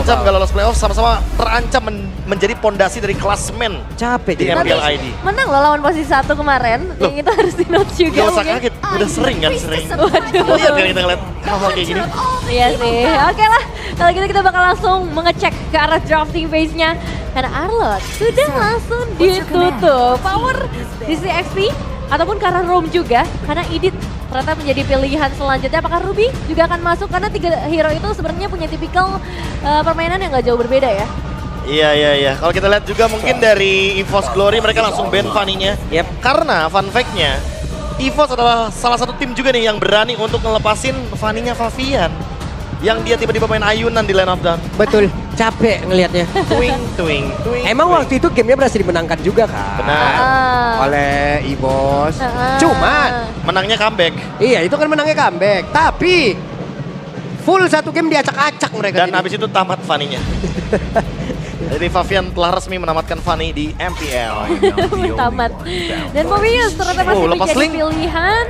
terancam gak lolos playoff, sama-sama terancam menjadi pondasi dari klasmen Capek di dia. MPL ID. Menang loh lawan posisi 1 kemarin. Loh. Yang itu harus di-note juga Gak usah mungkin. kaget, udah sering kan sering. Waduh. Lihat kan kita ngeliat hal-hal kayak gini. Iya sih. Oke lah. Kalau gitu kita bakal langsung mengecek ke arah drafting phase-nya. Karena Arlot sudah langsung ditutup. Power di CXP ataupun karena Roam juga. Karena Idit ternyata menjadi pilihan selanjutnya. Apakah Ruby juga akan masuk? Karena 3 hero itu sebenarnya punya tipikal permainan yang gak jauh berbeda ya. Iya. Kalau kita lihat juga mungkin dari EVOS Glory mereka langsung ban Fanny-nya. Yep. Karena fun fact-nya, EVOS adalah salah satu tim juga nih yang berani untuk ngelepasin Fanny-nya Favian. Yang dia tiba-tiba main ayunan di line up down. Betul, capek ngelihatnya. Twing. Emang waktu itu gamenya berhasil dimenangkan juga kan? Benar. Oleh EVOS. Cuman, Menangnya comeback. iya itu kan menangnya comeback. Tapi, full satu game diacak-acak mereka. Dan habis itu tamat Fanny-nya. Jadi Favian telah resmi menamatkan Fanny di MPL. Tamat. Dan Mobius ternyata masih lepas menjadi link. pilihan.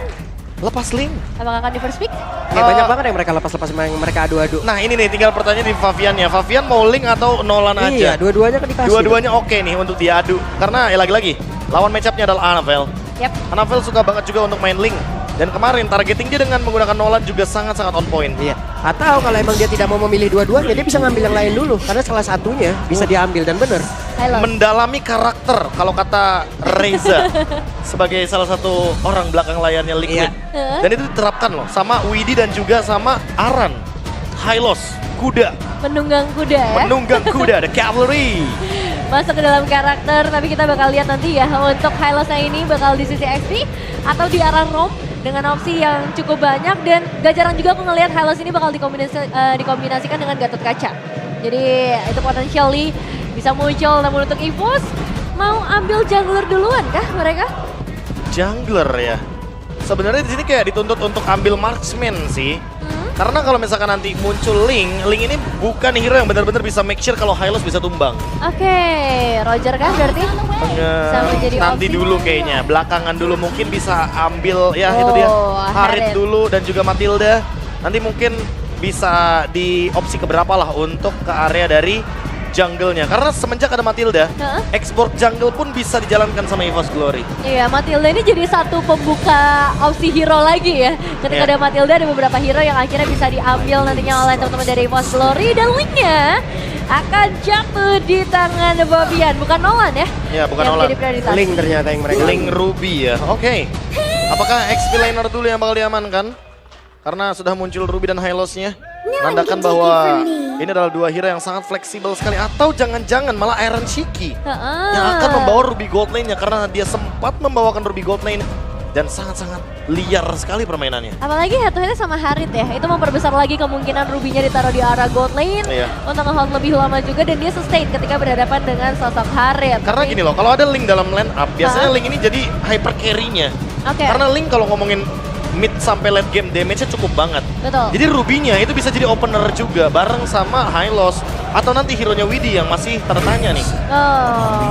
Lepas link. Apakah akan di first pick? Kayak banyak banget yang mereka lepas-lepas, yang mereka adu-adu. Nah ini nih tinggal pertanyaan di Favian-nya. Favian mau link atau Nolan Iya, aja? dua-duanya kan dikasih. Dua-duanya oke nih untuk diadu. Karena ya lagi-lagi, lawan match-up-nya adalah Anavel. Yap. Anavel suka banget juga untuk main link. Dan kemarin targeting dia dengan menggunakan Nolan juga sangat-sangat on point. Iya. Atau kalau emang dia tidak mau memilih dua-duanya, dia bisa ngambil yang lain dulu. Karena salah satunya bisa diambil dan bener. Halo. Mendalami karakter kalau kata Reza sebagai salah satu orang belakang layarnya Liquid. Iya. Dan itu diterapkan loh sama Widi dan juga sama Aran. Hylos, kuda, Penunggang kuda ya. penunggang kuda, the cavalry. Masuk ke dalam karakter, tapi kita bakal lihat nanti ya untuk Hylosnya ini bakal di sisi XP atau di arah Roam dengan opsi yang cukup banyak dan gak jarang juga aku ngelihat Hylos ini bakal dikombinasikan dengan Gatot Kaca. Jadi itu potentially bisa muncul, namun untuk EVOS mau ambil jungler duluan kah mereka? Jungler ya. Sebenarnya di sini kayak dituntut untuk ambil marksman sih. Karena kalau misalkan nanti muncul Link ini bukan hero yang benar-benar bisa make sure kalau Hylos bisa tumbang. Oke, Roger kah berarti? Bisa menjadi Nanti opsi. dulu kayaknya, belakangan dulu mungkin bisa ambil ya itu dia. Harit. Harit dulu dan juga Matilda. Nanti mungkin bisa di opsi keberapa lah untuk ke area dari jungle-nya. Karena semenjak ada Matilda, export jungle pun bisa dijalankan sama EVOS Glory. Iya, Matilda ini jadi satu pembuka opsi hero lagi ya. Ketika Iya. ada Matilda, ada beberapa hero yang akhirnya bisa diambil nantinya oleh teman-teman dari EVOS Glory. Dan linknya akan jatuh di tangan Favian, bukan Nolan ya? Iya, bukan yang Nolan. menjadi prioritas. Link ternyata yang mereka. Link Ruby ya, oke. Apakah XP Liner dulu yang bakal diamankan? Karena sudah muncul Ruby dan Hylosnya. Menandakan bahwa ini adalah dua hero yang sangat fleksibel sekali. Atau jangan-jangan malah Iron Shiki yang akan membawa Ruby Gold Lane-nya. Karena dia sempat membawakan Ruby Gold Lane dan sangat-sangat liar sekali permainannya. Apalagi head to head sama Harit ya, itu memperbesar lagi kemungkinan Ruby-nya ditaruh di arah gold lane Iya. untuk nge-hold lebih lama juga dan dia sustain ketika berhadapan dengan sosok Harit. Karena gini loh, kalau ada Link dalam line up, biasanya Link ini jadi hyper carry-nya. Oke. Karena Link kalau ngomongin mid sampai late game damage-nya cukup banget. Betul. Jadi Ruby-nya itu bisa jadi opener juga bareng sama Hylos atau nanti hero-nya Widi yang masih tertanya nih. Oh,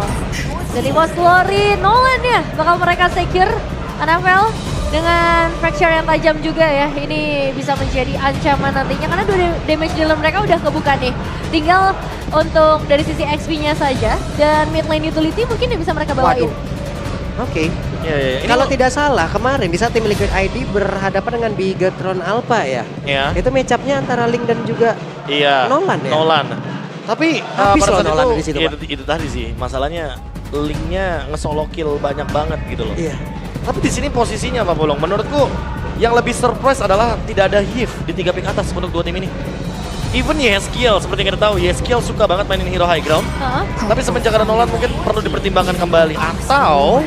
jadi EVOS Glory, Nolan ya, bakal mereka secure Anavel dengan fracture yang tajam juga ya. Ini bisa menjadi ancaman nantinya karena dua damage dealer mereka udah kebuka nih. Tinggal untuk dari sisi XP-nya saja dan mid lane utility mungkin yang bisa mereka bawain. Waduh. Oke. Iya. Ini Kalau lo- tidak salah kemarin di saat tim Liquid ID berhadapan dengan Bigatron Alpha ya. Iya. Itu match-up-nya antara Link dan juga Iya. Nolan ya? Nolan. Tapi Habis pada loh saat Nolan itu, di situ, ya, Pak. itu tadi sih masalahnya Linknya nge-solo kill banyak banget gitu loh. Iya. Tapi di sini posisinya Pak Bolong, menurutku yang lebih surprise adalah tidak ada Hiv di 3 pick atas untuk dua tim ini. Even Yeskiel, seperti yang kita tahu, Yeskiel suka banget mainin hero high ground. Tapi semenjak ada Nolan mungkin perlu dipertimbangkan kembali. Atau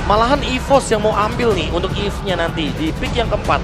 malahan EVOS yang mau ambil nih untuk Eve-nya nanti di pick yang keempat.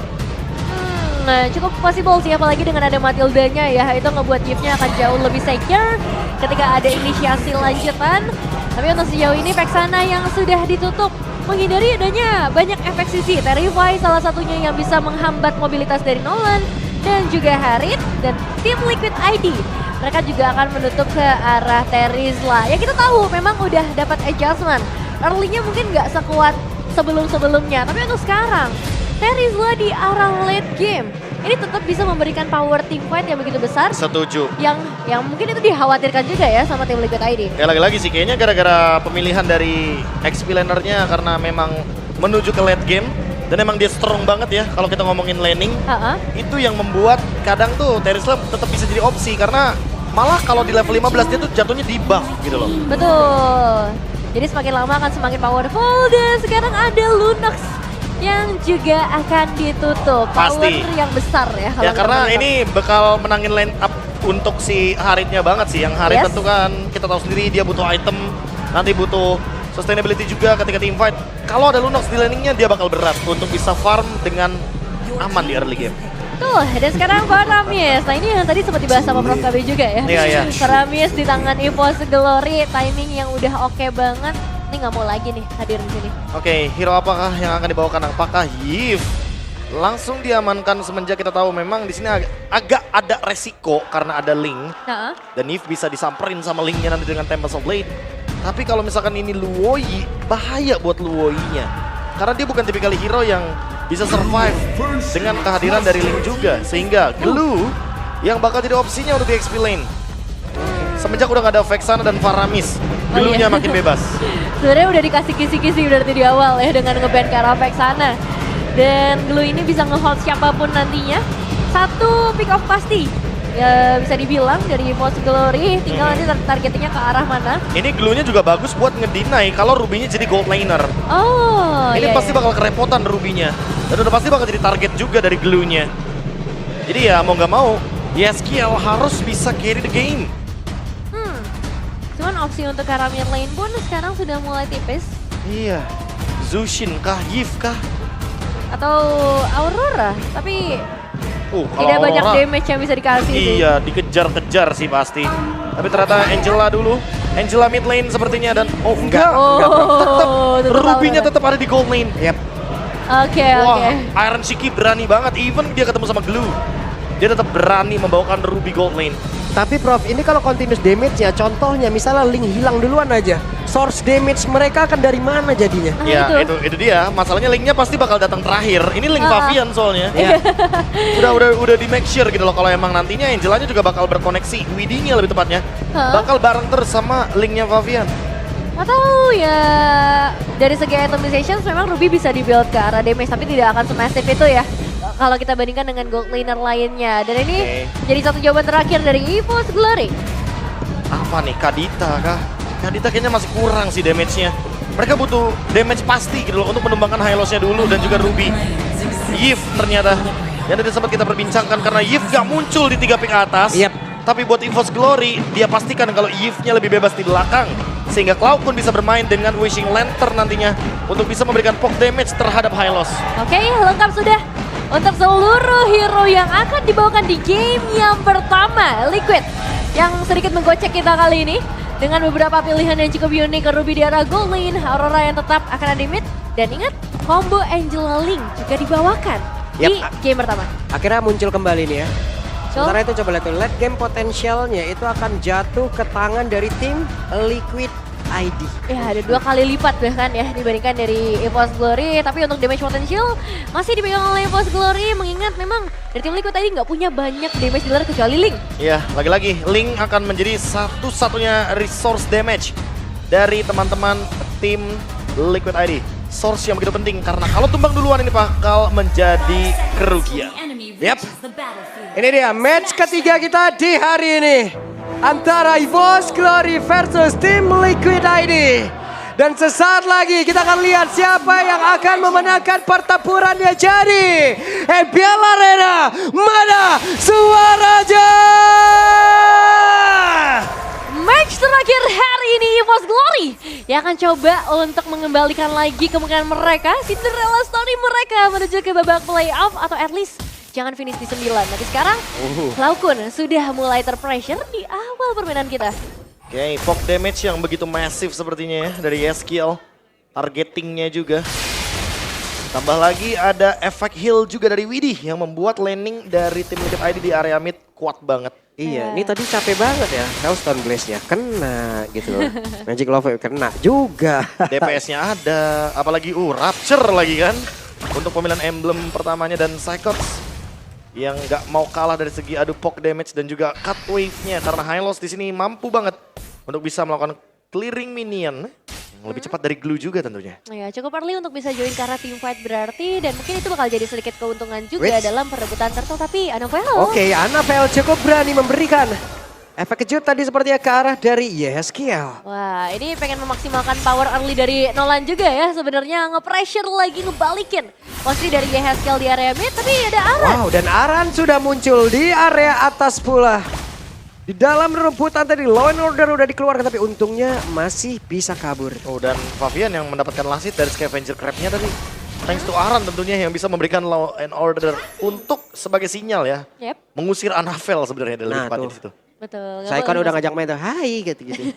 Nah, cukup possible sih apalagi dengan ada Matildanya ya, itu ngebuat Gift-nya akan jauh lebih secure ketika ada inisiasi lanjutan. Tapi untuk sejauh ini Vexana yang sudah ditutup menghindari adanya banyak efek sisi. Terrify salah satunya yang bisa menghambat mobilitas dari Nolan dan juga Harit dan tim Liquid ID. Mereka juga akan menutup ke arah Terizla. Ya kita tahu memang udah dapat adjustment. Early-nya mungkin nggak sekuat sebelum-sebelumnya, tapi untuk sekarang Terizla di arah late game ini tetap bisa memberikan power team fight yang begitu besar. Setuju. Yang mungkin itu dikhawatirkan juga ya sama tim Liquid ID. Ya lagi-lagi sih kayaknya gara-gara pemilihan dari XP lanernya karena memang menuju ke late game. Dan emang dia strong banget ya kalau kita ngomongin laning. Itu yang membuat kadang tuh Terisla tetap bisa jadi opsi karena malah kalau di level 15 dia tuh jatuhnya di buff gitu loh. Betul. Jadi semakin lama akan semakin powerful dan sekarang ada Lunox yang juga akan ditutup. Pasti. Power yang besar ya. kalau Ya kita karena melihat. ini bakal menangin line up untuk si Haritnya banget sih. Yang Harit Yes. tentu kan kita tahu sendiri dia butuh item, nanti butuh sustainability juga ketika team fight. Kalau ada Lunox di laningnya dia bakal berat untuk bisa farm dengan aman di early game. Tuh, dan sekarang Faramis. Nah ini yang tadi sempat dibahas sama Prof KB juga ya. Iya, iya. Faramis di tangan EVOS Glory, timing yang udah oke banget. Ini nggak mau lagi nih hadir di sini. Oke, hero apakah yang akan dibawakan? Apakah Yves? Langsung diamankan semenjak kita tahu memang di sini agak ada resiko karena ada Link. Nah, Dan Yves bisa disamperin sama Linknya nanti dengan Tempest of Blade. Tapi kalau misalkan ini Luoyi, bahaya buat Luoyi-nya. Karena dia bukan tipikal hero yang bisa survive dengan kehadiran dari Link juga. Sehingga Glue yang bakal jadi opsinya untuk di XP lane. Semenjak udah gak ada Vexana dan Faramis, Glue-nya makin bebas. sebenarnya udah dikasih kisi-kisi berarti di awal ya dengan nge-ban ke arah sana. Dan Glue ini bisa nge-hold siapapun nantinya. Satu pick off pasti. Ya bisa dibilang dari EVOS Glory, tinggal nanti targetnya ke arah mana. Ini Glue-nya juga bagus buat ngedinai kalau Ruby-nya jadi gold laner. Oh, Ini iya, pasti iya. bakal kerepotan Ruby-nya. Dan udah pasti bakal jadi target juga dari Glue-nya. Jadi ya mau nggak mau, YSKL harus bisa carry the game. Cuman opsi untuk arah mid lane pun sekarang sudah mulai tipis. Iya. Zushin kah, Yves kah? Atau Aurora, tapi Kalau tidak banyak Aurora, damage yang bisa dikasih sih. iya, dikejar-kejar sih pasti. Tapi ternyata Angela dulu. Angela mid lane sepertinya dan enggak. Oh, tetap Ruby-nya Aurora. tetap ada di gold lane. Yap. Oke, Wah, oke. Iron Shiki berani banget. Even dia ketemu sama Glue, dia tetap berani membawakan Ruby gold lane. Tapi Prof, ini kalau continuous damage-nya, contohnya misalnya Link hilang duluan aja. Source damage mereka akan dari mana jadinya? Nah, Ya, itu. itu dia. Masalahnya Linknya pasti bakal datang terakhir. Ini Link Pavian soalnya. Ya. udah di make sure gitu loh kalau emang nantinya Angelanya juga bakal berkoneksi. Widdy-nya lebih tepatnya. Bakal bareng terus sama Linknya Pavian. Atau ya dari segi itemization memang Ruby bisa dibuild ke arah damage tapi tidak akan semasif itu ya. Kalau kita bandingkan dengan gold laner lainnya. Dan ini jadi satu jawaban terakhir dari EVOS Glory. Apa nih, Kadita kah? Kadita kayaknya masih kurang sih damage-nya. Mereka butuh damage pasti gitu loh untuk menumbangkan Hylos-nya dulu dan juga Ruby. Yves ternyata yang tadi sempat kita perbincangkan karena Yves gak muncul di 3 pick atas. Yap. Tapi buat EVOS Glory, dia pastikan kalau Yves-nya lebih bebas di belakang. Sehingga Cloud pun bisa bermain dengan Wishing Lantern nantinya untuk bisa memberikan poke damage terhadap Hylos. Oke, lengkap sudah untuk seluruh hero yang akan dibawakan di game yang pertama. Liquid yang sedikit menggocek kita kali ini dengan beberapa pilihan yang cukup unik. Ruby di arah gold lane, Aurora yang tetap akan ada di mid. Dan ingat, combo Angela Link juga dibawakan di game pertama. Akhirnya muncul kembali nih ya. So, Sementara itu coba lihat tuh, late game potensialnya itu akan jatuh ke tangan dari tim Liquid ID. ya ada 2 kali lipat bahkan ya dibandingkan dari EVOS Glory. Tapi untuk damage potential masih dipegang oleh EVOS Glory. Mengingat memang dari tim Liquid tadi nggak punya banyak damage dealer kecuali Link. Iya, lagi-lagi Link akan menjadi satu-satunya resource damage dari teman-teman tim Liquid ID. Source yang begitu penting karena kalau tumbang duluan ini bakal menjadi kerugian. Yap. Ini dia match ketiga kita di hari ini. Antara EVOS Glory versus tim Liquid ID. Dan sesaat lagi kita akan lihat siapa yang akan memenangkan pertempurannya jadi EPL Arena Mana Suaraja. Match terakhir hari ini EVOS Glory yang akan coba untuk mengembalikan lagi kemungkinan mereka, Cinderella story mereka menuju ke babak playoff atau at least jangan finish di 9. Tapi sekarang Laukun sudah mulai terpressure di awal permainan kita. Oke, poke damage yang begitu masif sepertinya ya dari YSKL. Targetingnya juga. Tambah lagi ada efek heal juga dari Widdy yang membuat laning dari tim Liquid ID di area mid kuat banget. Iya, ini tadi capek banget ya. Hellstone Blaze-nya kena gitu loh. Magic Love kena juga. DPS-nya ada, apalagi Rapture lagi kan. Untuk pemilihan emblem pertamanya dan Psychots. yang nggak mau kalah dari segi adu poke damage dan juga cut wave-nya karena Hylos di sini mampu banget untuk bisa melakukan clearing minion yang lebih cepat dari glue juga tentunya. Ya, cukup early untuk bisa join ke arah team fight berarti dan mungkin itu bakal jadi sedikit keuntungan juga Wits. dalam perebutan turtle tapi Annabelle. Oke, Annabelle cukup berani memberikan efek kejut tadi sepertinya ke arah dari Yeskiel. Wah, ini pengen memaksimalkan power early dari Nolan juga ya. Sebenarnya nge-pressure lagi ngebalikin posisi dari Yeskiel di area mid, tapi ada Aran. Wow, dan Aran sudah muncul di area atas pula. Di dalam rumputan tadi Law and Order udah dikeluarkan tapi untungnya masih bisa kabur. Oh, dan Fabian yang mendapatkan lasit dari Scavenger Crab-nya tadi. Thanks to Aran tentunya yang bisa memberikan Law and Order untuk sebagai sinyal ya. Yep, Mengusir Annabelle sebenarnya dari Nah, tempatnya tuh. di situ. betul. Saya kan udah ngajak main tuh, hai gitu-gitu.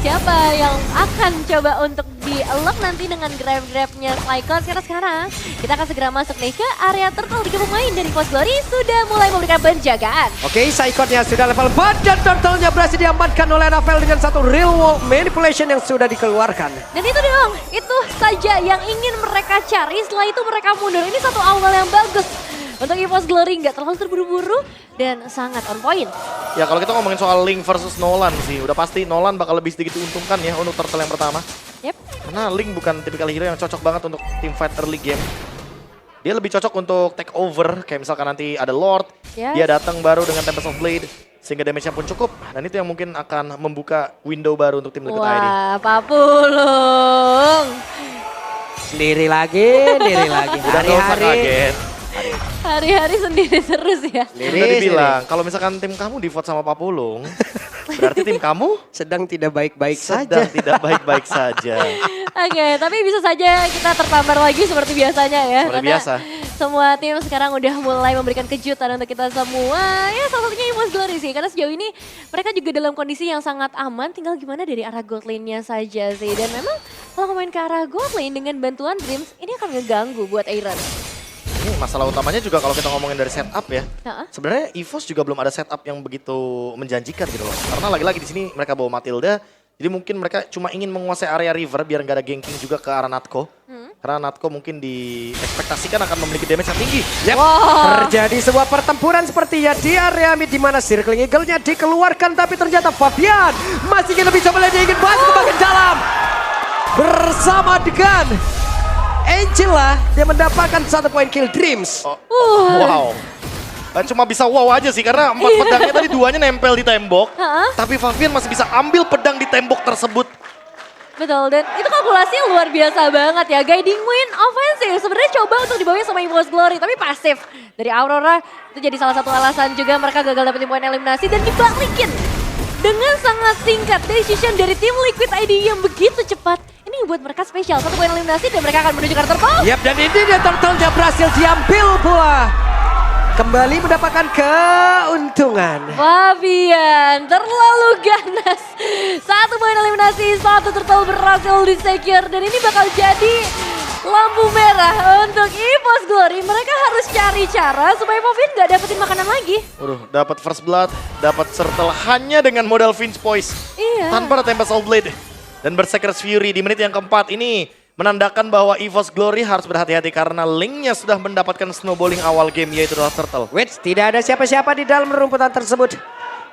Siapa yang akan coba untuk di-lock nanti dengan grab-grabnya Cyclones? Karena sekarang kita akan segera masuk nih ke area turtle. 3 pemain dari Force Glory sudah mulai memberikan penjagaan. Oke, Psychotnya sudah level 4 dan turtle-nya berhasil diamankan oleh Annabelle dengan satu real world manipulation yang sudah dikeluarkan. Dan itu dong, itu saja yang ingin mereka cari. Setelah itu mereka mundur. Ini satu awal yang bagus untuk EVOS Glory, nggak terlalu terburu-buru dan sangat on point. Ya kalau kita ngomongin soal Link versus Nolan sih, udah pasti Nolan bakal lebih sedikit diuntungkan ya untuk turtle yang pertama. Yep. Karena Link bukan tipikal hero yang cocok banget untuk team fight early game. Dia lebih cocok untuk take over, kayak misalkan nanti ada Lord, Yes. dia datang baru dengan Tempest of Blade, sehingga damage-nya pun cukup. Dan itu yang mungkin akan membuka window baru untuk tim Liquid ID. Wah, Papulung. Sendiri lagi. Udah gak usah kaget. Hari-hari sendiri terus ya. Udah dibilang, kalau misalkan tim kamu di vote sama Papulung, berarti tim kamu Sedang tidak baik-baik saja. sedang tidak baik-baik saja. Oke, tapi bisa saja kita tertampar lagi seperti biasanya ya. Seperti Karena biasa. semua tim sekarang udah mulai memberikan kejutan untuk kita semua. Ya salah satunya EVOS Glory sih. Karena sejauh ini mereka juga dalam kondisi yang sangat aman. Tinggal gimana dari arah gold lane-nya saja sih. Dan memang kalau main ke arah gold lane dengan bantuan Dreams, ini akan ngeganggu buat Aaron. Ini masalah utamanya juga kalau kita ngomongin dari setup ya. Heeh. Sebenarnya EVOS juga belum ada setup yang begitu menjanjikan gitu loh. Karena lagi-lagi di sini mereka bawa Matilda, jadi mungkin mereka cuma ingin menguasai area river biar nggak ada ganking juga ke arah Natko. Karena Natko mungkin diekspektasikan akan memiliki damage yang tinggi. Yap, terjadi sebuah pertempuran sepertinya di area mid di mana Circling Eagle-nya dikeluarkan tapi ternyata Fabian masih ingin lebih coba dia ingin masuk ke bagian dalam. Bersama dengan Angela dia mendapatkan 1 poin kill Dreams. Wow. Cuma bisa wow aja sih karena 4 pedangnya tadi 2-nya nempel di tembok. Tapi Fabian masih bisa ambil pedang di tembok tersebut. Betul, dan itu kalkulasinya luar biasa banget ya. Guiding Wind offensive sebenarnya coba untuk dibawain sama EVOS Glory, tapi pasif dari Aurora. Itu jadi salah satu alasan juga mereka gagal dapetin poin eliminasi dan dibalikin. Dengan sangat singkat decision dari tim Liquid ID yang begitu cepat. Ini buat mereka spesial, 1 poin eliminasi dan mereka akan menuju ke arah turtle. Yap, dan ini dia turtle-nya berhasil diambil pula. Kembali mendapatkan keuntungan. Fabian terlalu ganas. 1 poin eliminasi, 1 turtle berhasil di-secure dan ini bakal jadi lampu merah untuk EVOS Glory. Mereka harus cari cara supaya Fabian gak dapetin makanan lagi. Waduh, dapat first blood, dapat turtle hanya dengan modal Finch Poise. Iya. Tanpa ada Tempest of Blade. Dan Berserker's Fury di menit yang keempat ini menandakan bahwa EVOS Glory harus berhati-hati karena Link-nya sudah mendapatkan snowballing awal game yaitu adalah turtle. Wait, tidak ada siapa-siapa di dalam rumputan tersebut.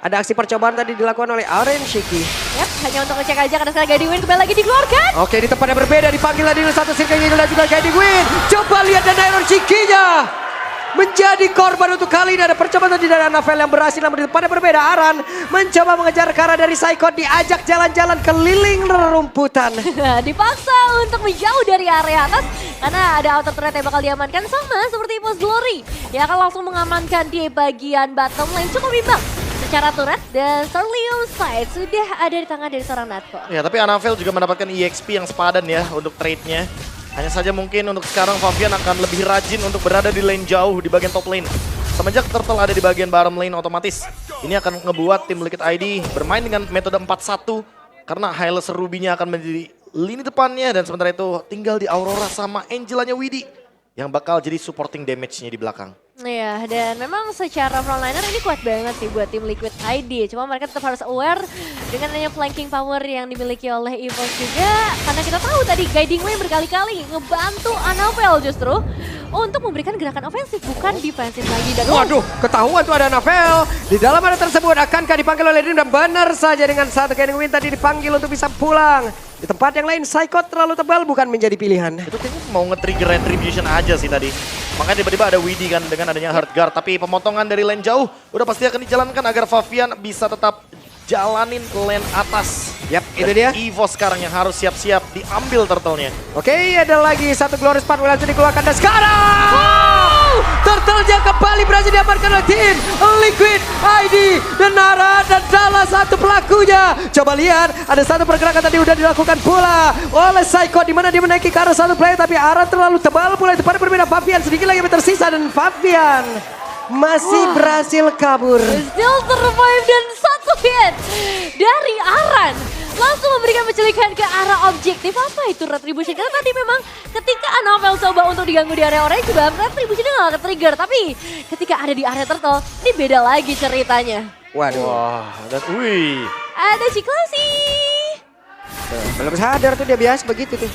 Ada aksi percobaan tadi dilakukan oleh Aren Shiki. Yap, hanya untuk ngecek aja karena sekarang Guiding Wind kembali lagi dikeluarkan. Oke, di tempat yang berbeda dipanggil lagi satu Circling Eagle dan juga Guiding Wind. Coba lihat dan Aren Shiki-nya menjadi korban untuk kali ini. Ada percobaan tadi dari Annabelle yang berhasil, namun di tempat yang berbeda Aran mencoba mengejar ke arah dari Psycho, diajak jalan-jalan keliling rumputan. Nah, dipaksa untuk menjauh dari area atas karena ada outer turret yang bakal diamankan sama seperti EVOS Glory. Yang akan langsung mengamankan di bagian bottom lane cukup imbang. Secara turret dan Sterlium Side sudah ada di tangan dari seorang Natko. Ya, tapi Annabelle juga mendapatkan EXP yang sepadan ya untuk trade-nya. Hanya saja mungkin untuk sekarang Fabian akan lebih rajin untuk berada di lane jauh di bagian top lane. Semenjak Turtle ada di bagian bottom lane otomatis. Ini akan ngebuat tim Liquid ID bermain dengan metode 4-1. Karena Hylos Ruby-nya akan menjadi lini depannya. Dan sementara itu tinggal di Aurora sama Angelanya Widi. Yang bakal jadi supporting damage-nya di belakang. Iya, dan memang secara frontliner ini kuat banget sih buat tim Liquid ID. Cuma mereka tetap harus aware dengan adanya flanking power yang dimiliki oleh EVOS juga. Karena kita tahu tadi Guiding Wind berkali-kali ngebantu Annabelle justru untuk memberikan gerakan ofensif, bukan defensif lagi. Dan Waduh, ketahuan tuh ada Navel. Di dalam area tersebut akankah dipanggil oleh Dream, dan benar saja dengan satu Canning Wind tadi dipanggil untuk bisa pulang. Di tempat yang lain, Psychot terlalu tebal bukan menjadi pilihan. Itu kayaknya mau nge-trigger Retribution aja sih tadi. Makanya tiba-tiba ada Widdy kan dengan adanya Hard Guard. Tapi pemotongan dari lane jauh udah pasti akan dijalankan agar Favian bisa tetap jalanin lane atas. Yap, itu dia. EVOS sekarang yang harus siap-siap diambil turtle-nya. Oke, ada lagi satu Glorious Path langsung dikeluarkan dan sekarang Turtle-nya kembali berhasil diamankan oleh tim Liquid ID dan Nara dan salah satu pelakunya. Coba lihat, ada satu pergerakan tadi udah dilakukan pula oleh Psycho di mana dia menaiki ke arah satu player tapi arah terlalu tebal pula. Itu pada berbeda Favian sedikit lagi tersisa dan Favian masih berhasil kabur. still survive dan satu hit dari Aran. Langsung memberikan penculikan ke arah objektif. Apa itu Retribution? Karena tadi memang ketika Anavel coba untuk diganggu di area orange juga Retribution-nya nggak ke-trigger. Tapi ketika ada di area turtle, ini beda lagi ceritanya. Waduh, Wah, dan wih. Ada Ciklasi. belum sadar tuh dia biasa begitu tuh.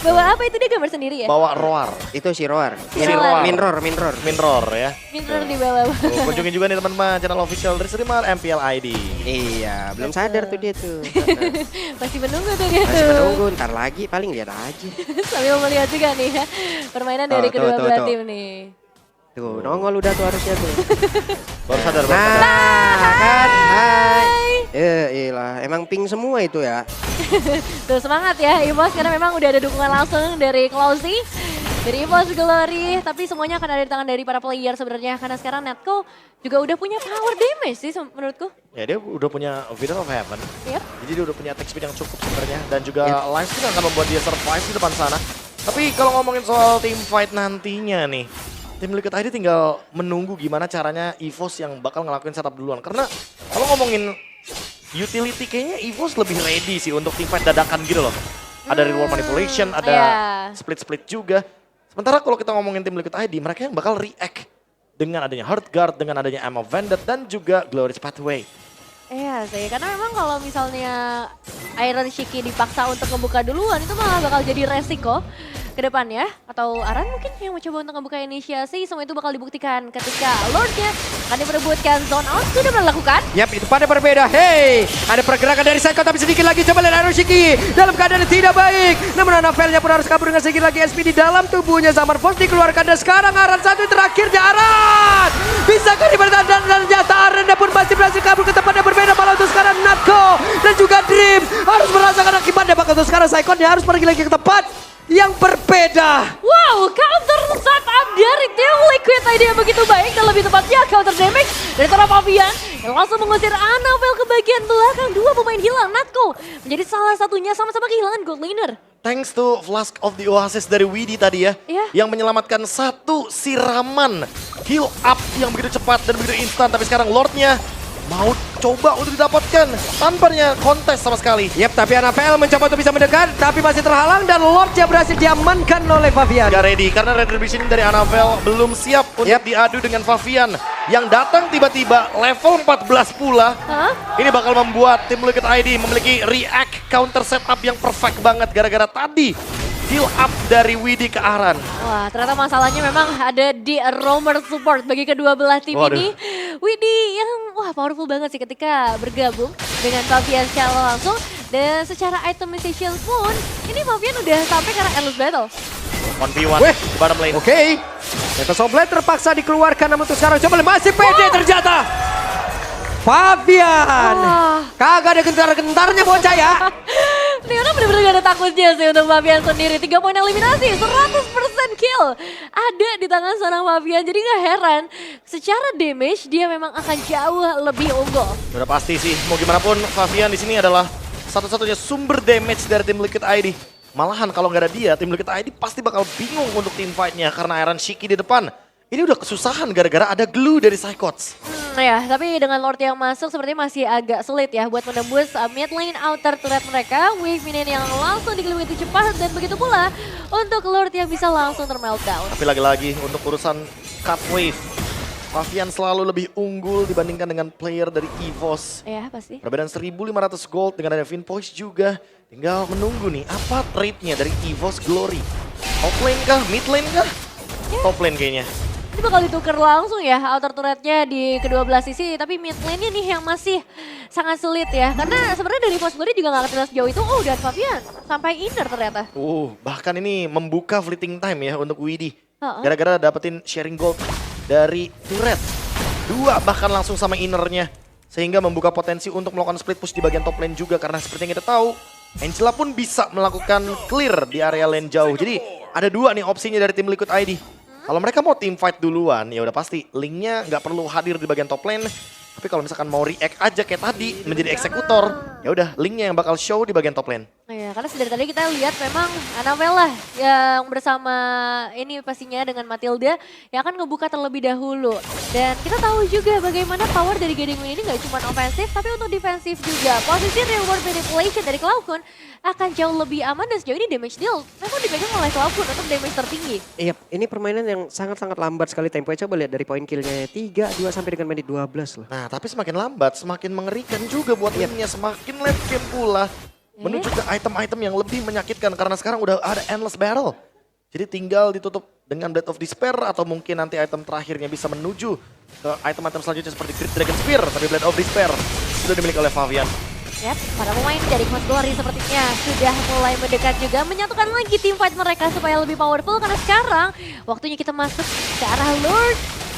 Bawa apa itu, dia gambar sendiri ya? Bawa Roar. Itu si Roar. Si Roar. Minroar. Minroar ya. Minor di bawah. Tuh, kunjungin juga nih teman-teman channel official dari Streamer MPL ID. Iya, belum sadar tuh dia tuh. Masih menunggu tuh dia Masih tuh. menunggu, ntar lagi paling lihat aja. Sambil melihat juga nih ya, permainan dari Tuh, kedua tuh, belah tuh. tim nih. Tuh, nongol udah tuh harusnya tuh. Baru sadar, baru Nah, sadar. kan, hai. Iyalah, emang ping semua itu ya. Tuh semangat ya EVOS karena memang udah ada dukungan langsung dari Closey, dari EVOS Glory, tapi semuanya akan ada di tangan dari para player sebenarnya karena sekarang Netco juga udah punya power damage sih menurutku. Ya dia udah punya Vision of Heaven. Yep. Jadi dia udah punya attack speed yang cukup sebenarnya. Dan juga Life Speed akan membuat dia survive di depan sana. Tapi kalau ngomongin soal team fight nantinya nih, tim Liquid ID tinggal menunggu gimana caranya EVOS yang bakal ngelakuin setup duluan. Karena kalau ngomongin utility kayaknya EVOS lebih ready sih untuk team fight dadakan gitu loh. Ada reward manipulation, ada iya. split-split juga. Sementara kalau kita ngomongin tim Liquid ID, mereka yang bakal react dengan adanya Hard Guard, dengan adanya Ammo Vendetta, dan juga Glorious Pathway. Iya sih, karena memang kalau misalnya Iron Shiki dipaksa untuk ngebuka duluan itu malah bakal jadi resiko ke depannya. Atau Aran mungkin yang mencoba untuk ngebuka inisiasi, semua itu bakal dibuktikan ketika Lordnya akan diperebutkan zone out. Sudah melakukan. Yap, itu pada berbeda. Hey, ada pergerakan dari Psycho tapi sedikit lagi coba lihat Aroshiki dalam keadaan yang tidak baik. Namun Anavelnya pun harus kabur dengan sedikit lagi SP di dalam tubuhnya. Summer Force dikeluarkan dan sekarang Aran satu terakhirnya Aran. Bisakah dibertahan dan ternyata Aran pun masih berhasil kabur ke tempat yang berbeda. Malah untuk sekarang Natko dan juga Dream harus merasakan akibatnya. Bahkan untuk sekarang Psycho harus pergi lagi ke tempat yang berbeda. Wow, counter setup dari tim Liquid ID yang begitu baik dan lebih tepatnya counter damage dari seorang Favian yang langsung mengusir Anavel ke bagian belakang. Dua pemain hilang, Natko menjadi salah satunya sama-sama kehilangan gold laner. Thanks to Flask of the Oasis dari Widdy tadi ya. Iya. Yang menyelamatkan satu siraman heal up yang begitu cepat dan begitu instan. Tapi sekarang Lordnya mau coba untuk didapatkan tanpanya kontes sama sekali. Yap, tapi Anavel mencoba untuk bisa mendekat tapi masih terhalang dan Lordnya berhasil diamankan oleh Favian. Gak ready karena Retribution dari Anavel belum siap untuk diadu dengan Favian. Yang datang tiba-tiba level 14 pula. Hah? Ini bakal membuat tim Liquid ID memiliki react counter setup yang perfect banget gara-gara tadi heal up dari Widdy ke Aran. Wah, ternyata masalahnya memang ada di roamer support bagi kedua belah tim Waduh. ini. Widdy yang wah powerful banget sih ketika bergabung dengan Favian secara langsung. Dan secara itemization pun, ini Favian udah sampai ke arah endless battle. 1v1 Weh. di bottom lane. Oke, Metal Blade terpaksa dikeluarkan namun untuk sekarang coba lihat masih pede ternyata. Favian, Wah. kagak ada gentar-gentarnya bocah ya. Leona bener-bener gak ada takutnya sih untuk Favian sendiri. 3 poin eliminasi, 100% kill ada di tangan seorang Favian. Jadi gak heran, secara damage dia memang akan jauh lebih unggul. Udah pasti sih, mau gimana pun Favian di sini adalah satu-satunya sumber damage dari tim Liquid ID. Malahan kalau nggak ada dia, tim Liquid ID pasti bakal bingung untuk team fight-nya karena Iron Shiki di depan. Ini udah kesusahan gara-gara ada glue dari Psychots. Ya, tapi dengan Lord yang masuk sepertinya masih agak sulit ya buat menembus mid lane outer turret mereka. Wave minion yang langsung digeluti cepat dan begitu pula untuk Lord yang bisa langsung termeltdown. Tapi lagi-lagi untuk urusan cut wave, Favian selalu lebih unggul dibandingkan dengan player dari EVOS. Ya, pasti. Perbedaan 1.500 gold dengan ada Vinpoise juga. Tinggal menunggu nih, apa trade-nya dari EVOS Glory? Off lane kah? Mid lane kah? top lane kayaknya. Ini bakal ditukar langsung ya outer turretnya di kedua belah sisi. Tapi mid lane-nya nih yang masih sangat sulit ya. Karena sebenarnya dari Voice Glory juga gak ketinggalan sejauh itu. Oh dan Fabian sampai inner ternyata. Bahkan ini membuka fleeting time ya untuk Widdy. Uh-uh. Gara-gara dapetin sharing gold dari turret. 2 bahkan langsung sama innernya. Sehingga membuka potensi untuk melakukan split push di bagian top lane juga. Karena seperti yang kita tahu, Angela pun bisa melakukan clear di area lane jauh. Jadi ada 2 nih opsinya dari tim Liquid ID. Kalau mereka mau team fight duluan, ya udah pasti linknya nggak perlu hadir di bagian top lane. Tapi kalau misalkan mau react aja kayak tadi menjadi eksekutor, ya udah linknya yang bakal show di bagian top lane. Iya, karena dari tadi kita lihat memang Annabelle yang bersama ini pastinya dengan Matilda yang akan ngebuka terlebih dahulu. Dan kita tahu juga bagaimana power dari Gading Wing ini nggak cuma ofensif tapi untuk defensif juga. Posisi reward manipulation dari Cloud9 akan jauh lebih aman dan sejauh ini damage deal memang dipegang oleh Cloud9 untuk damage tertinggi. Iya, ini permainan yang sangat-sangat lambat sekali temponya. Coba lihat dari poin killnya 3, 2 sampai dengan menit 12 loh. Nah tapi semakin lambat semakin mengerikan juga buat timnya. Semakin late game pula. Menuju ke item-item yang lebih menyakitkan karena sekarang udah ada endless battle. Jadi tinggal ditutup dengan Blade of Despair atau mungkin nanti item terakhirnya bisa menuju ke item-item selanjutnya seperti Great Dragon Spear. Tapi Blade of Despair sudah dimiliki oleh Fabian. Yap, para pemain dari Voice Glory sepertinya sudah mulai mendekat juga menyatukan lagi team fight mereka supaya lebih powerful karena sekarang waktunya kita masuk ke arah Lord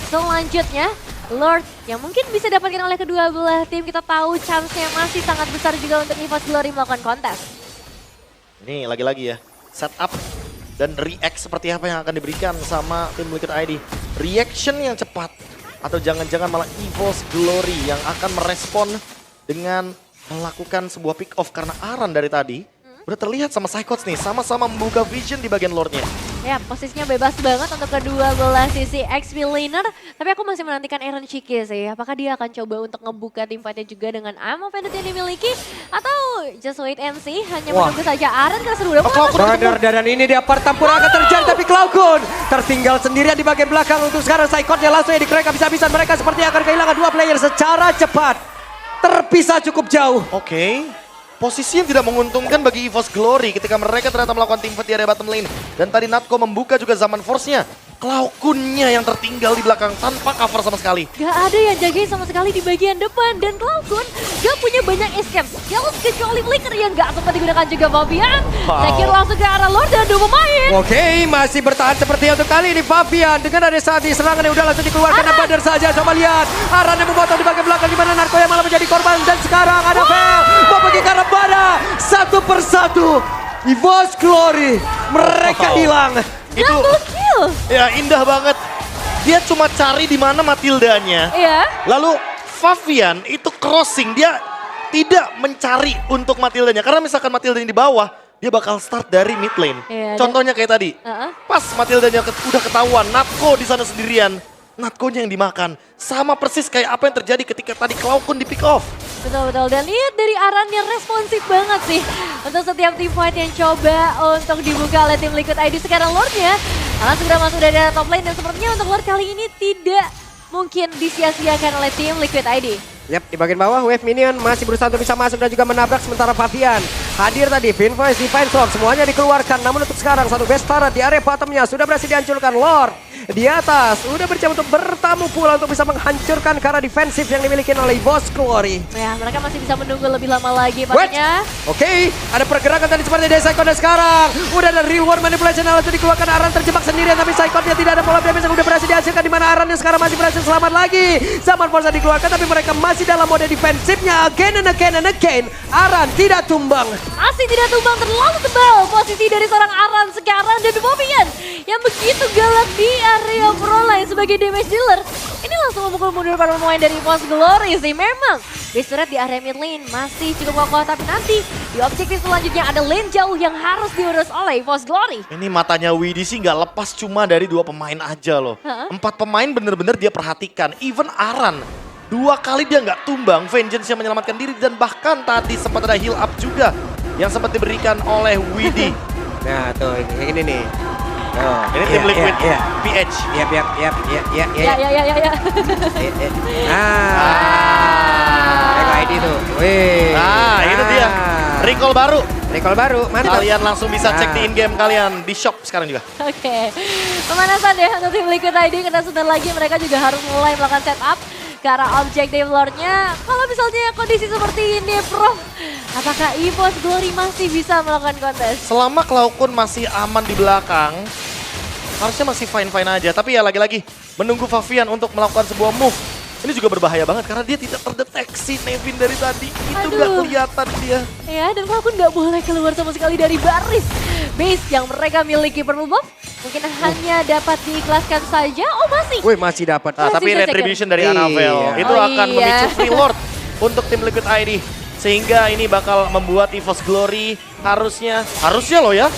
selanjutnya. Lord yang mungkin bisa dapatkan oleh kedua belah tim, kita tahu chance-nya masih sangat besar juga untuk EVOS Glory melakukan kontes. Ini lagi-lagi ya, setup dan react seperti apa yang akan diberikan sama tim Liquid ID. Reaction yang cepat atau jangan-jangan malah EVOS Glory yang akan merespon dengan melakukan sebuah pick off karena Aran dari tadi udah terlihat sama Psychots nih, sama-sama membuka vision di bagian Lordnya. Ya, posisinya bebas banget untuk kedua belah sisi XP laner. Tapi aku masih menantikan Aaron Chiki sih. Apakah dia akan coba untuk ngebuka tim fightnya juga dengan ammo pendant yang dimiliki? Atau just wait and see, hanya menunggu saja Aaron karena seru banget. Benar, dan ini dia pertempuran akan terjadi tapi Cloud9 tertinggal sendirian di bagian belakang untuk sekarang Psychotnya langsung ya dikerek habis-habisan. Mereka seperti akan kehilangan 2 player secara cepat. Terpisah cukup jauh. Oke. Posisi yang tidak menguntungkan bagi EVOS Glory ketika mereka ternyata melakukan team fight di area bottom lane. Dan tadi Natko membuka juga zaman force-nya. Cloud9-nya yang tertinggal di belakang tanpa cover sama sekali. Gak ada yang jagain sama sekali di bagian depan. Dan Cloud9 gak punya banyak escape skills kecuali Flicker yang gak sempat digunakan juga Fabian. Sekir langsung ke arah Lord dan 2 pemain. Oke, masih bertahan seperti untuk kali ini Fabian. Dengan ada saat di serangan yang udah langsung dikeluarkan Badar saja. Coba lihat, Aran yang memotong di bagian belakang di mana Narko yang malah menjadi korban. Dan sekarang ada Vel mau pergi ke arah Badar. Satu persatu, EVOS Glory mereka hilang. Itu Kill. ya indah banget. Dia cuma cari di mana Matildanya. Iya. Lalu Fabian itu crossing, dia tidak mencari untuk Matildanya. Karena misalkan Matildanya di bawah, dia bakal start dari mid lane. Iya, Contohnya kayak tadi, pas Matildanya udah ketahuan, Natko di sana sendirian. Natkonya yang dimakan. Sama persis kayak apa yang terjadi ketika tadi Cloud9 di pick off. Betul-betul, dan lihat dari Aran yang responsif banget sih untuk setiap team fight yang coba untuk dibuka oleh tim Liquid ID. Sekarang Lordnya Aran segera masuk dari top lane dan sepertinya untuk Lord kali ini tidak mungkin disia-siakan oleh tim Liquid ID. Yap, di bagian bawah Wave Minion masih berusaha untuk bisa masuk dan juga menabrak sementara Fabian. Hadir tadi, Finvoice, Divine Sword, semuanya dikeluarkan. Namun untuk sekarang satu best turret di area bottomnya sudah berhasil dihancurkan. Lord di atas udah berjam untuk bertamu pula untuk bisa menghancurkan karena defensif yang dimiliki oleh EVOS Glory. Ya, mereka masih bisa menunggu lebih lama lagi pastinya. Oke, ada pergerakan tadi seperti dari Psychot sekarang. Udah ada real world manipulation yang langsung dikeluarkan. Aran terjebak sendirian tapi Psychotnya tidak ada pola damage yang udah berhasil dihasilkan. Di mana Aran yang sekarang masih berhasil selamat lagi. Zaman Forza dikeluarkan tapi mereka masih dalam mode defensifnya. Again and again and again. Aran tidak tumbang. Masih tidak tumbang, terlalu tebal posisi dari seorang Aran sekarang. Dan Fabian yang begitu galak di area frontline sebagai damage dealer. Ini langsung memukul mundur para pemain dari EVOS Glory sih. Memang base turret di area mid lane masih cukup kokoh. Tapi nanti di objektif selanjutnya ada lane jauh yang harus diurus oleh EVOS Glory. Ini matanya Widdy sih nggak lepas cuma dari 2 pemain aja loh. 4 pemain bener-bener dia perhatikan. Even Aran 2 kali dia nggak tumbang. Vengeance yang menyelamatkan diri dan bahkan tadi sempat ada heal up juga yang sempat diberikan oleh Widdy. Nah tuh ini nih. Oh, Ini tim Liquid PH. Ya. Ya. Eko ID tuh. Wih. Nah, itu dia. Recall baru. Recall baru, mantap. Kalian langsung bisa cek di in-game kalian, di shop sekarang juga. Oke, pemanasan ya untuk tim Liquid ID karena sebentar lagi mereka juga harus mulai melakukan setup ke arah objektif lore-nya. Kalau misalnya kondisi seperti ini, Prof, apakah EVOS Glory masih bisa melakukan kontes? Selama Cloud9 masih aman di belakang, harusnya masih fine-fine aja. Tapi ya lagi-lagi, menunggu Favian untuk melakukan sebuah move. Ini juga berbahaya banget karena dia tidak terdeteksi Nevin dari tadi. Itu nggak Aduh. kelihatan dia. Ya, dan Falcon nggak boleh keluar sama sekali dari baris base yang mereka miliki. Purple Buff mungkin hanya dapat diikhlaskan saja. Oh masih. Wih, masih dapat. Nah, Masih tapi second. retribution dari Iya. Anavel itu Oh, akan iya. memicu free lord untuk tim Liquid ID. Sehingga ini bakal membuat EVOS Glory harusnya loh ya.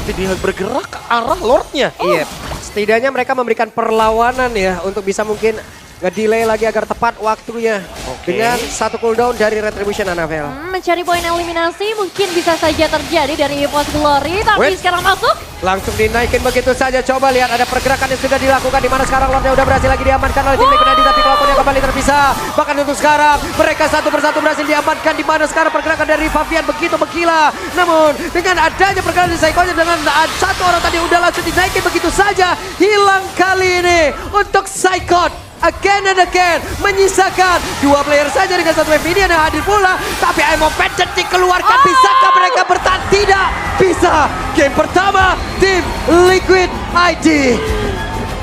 Tidak bergerak ke arah lordnya. Iya, setidaknya mereka memberikan perlawanan ya untuk bisa mungkin nge-delay lagi agar tepat waktunya. Oke. Dengan satu cooldown dari Retribution Anavel. Mencari poin eliminasi mungkin bisa saja terjadi dari EVOS Glory. Tapi Wait. sekarang masuk. Langsung dinaikin begitu saja. Coba lihat ada pergerakan yang sudah dilakukan di mana sekarang Lordnya udah berhasil lagi diamankan oleh tim Liquid ID, tapi Cloud9 kembali terpisah. Bahkan untuk sekarang mereka satu persatu berhasil diamankan di mana sekarang pergerakan dari Favian begitu menggila. Namun dengan adanya pergerakan di Psycho dengan satu orang tadi udah langsung dinaikin begitu saja. Hilang kali ini untuk Psycho. Again and again menyisakan dua player saja dengan satu Nvidia yang hadir pula, tapi Emo Pendant dikeluarkan. Bisakah mereka bertahan? Tidak bisa. Game pertama tim Liquid ID.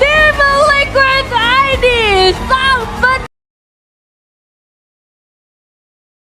Tim Liquid ID